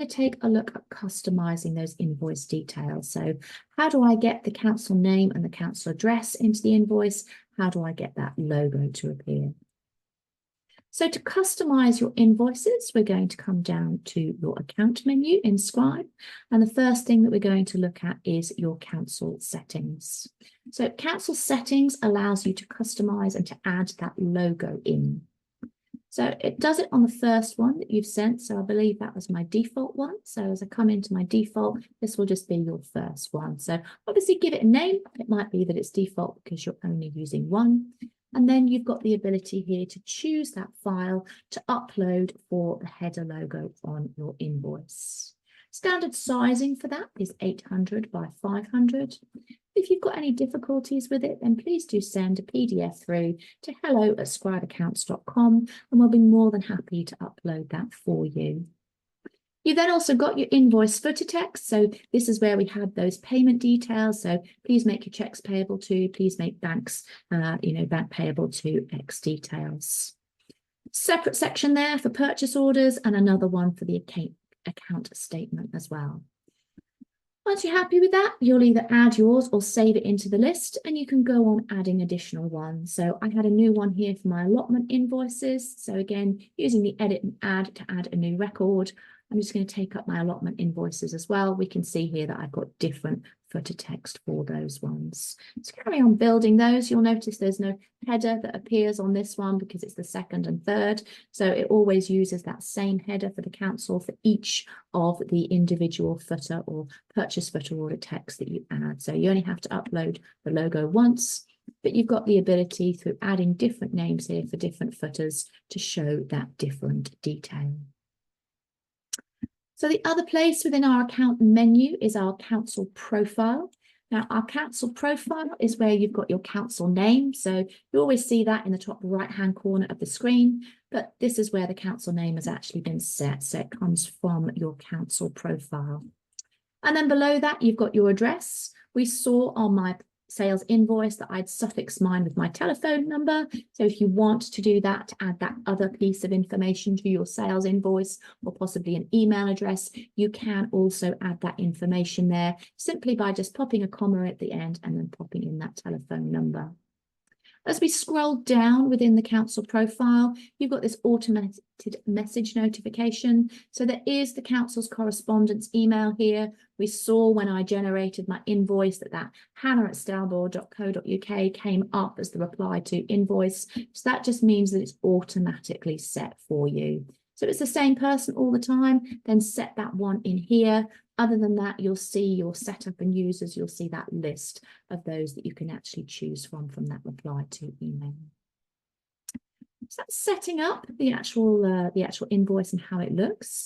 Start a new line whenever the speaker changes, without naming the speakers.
going to take a look at customizing those invoice details. So how do I get the council name and the council address into the invoice? How do I get that logo to appear? So to customize your invoices, we're going to come down to your account menu in Scribe. And the first thing that we're going to look at is your council settings. So council settings allows you to customize and to add that logo in. So it does it on the first one that you've sent. So I believe that was my default one. So as I come into my default, this will just be your first one. So obviously give it a name. It might be that it's default because you're only using one. And then you've got the ability here to choose that file to upload for the header logo on your invoice. Standard sizing for that is 800 by 500. If you've got any difficulties with it, then please do send a PDF through to hello@scribeaccounts.com and we'll be more than happy to upload that for you. You then also got your invoice footer text. So this is where we have those payment details. So please make your checks payable to, please make banks, bank payable to X details. Separate section there for purchase orders and another one for the account statement as well. Once you're happy with that, you'll either add yours or save it into the list and you can go on adding additional ones. So I had a new one here for my allotment invoices. So again, using the edit and add to add a new record. I'm just going to take up my allotment invoices as well. We can see here that I've got different footer text for those ones. So carry on building those. You'll notice there's no header that appears on this one because it's the second and third. So it always uses that same header for the council for each of the individual footer or purchase footer order text that you add. So you only have to upload the logo once, but you've got the ability through adding different names here for different footers to show that different detail. So the other place within our account menu is our council profile. Now, our council profile is where you've got your council name. So you always see that in the top right-hand corner of the screen, but this is where the council name has actually been set. So it comes from your council profile. And then below that, you've got your address. We saw on my sales invoice that I'd suffix mine with my telephone number. So if you want to do that, to add that other piece of information to your sales invoice or possibly an email address, you can also add that information there simply by just popping a comma at the end and then popping in that telephone number. As we scroll down within the council profile, you've got this automated message notification. So there is the council's correspondence email here. We saw when I generated my invoice that hannah@stelbourne.co.uk came up as the reply to invoice. So that just means that it's automatically set for you. So if it's the same person all the time, then set that one in here. Other than that, you'll see your setup and users, you'll see that list of those that you can actually choose from that reply to email. So that's setting up the actual invoice and how it looks.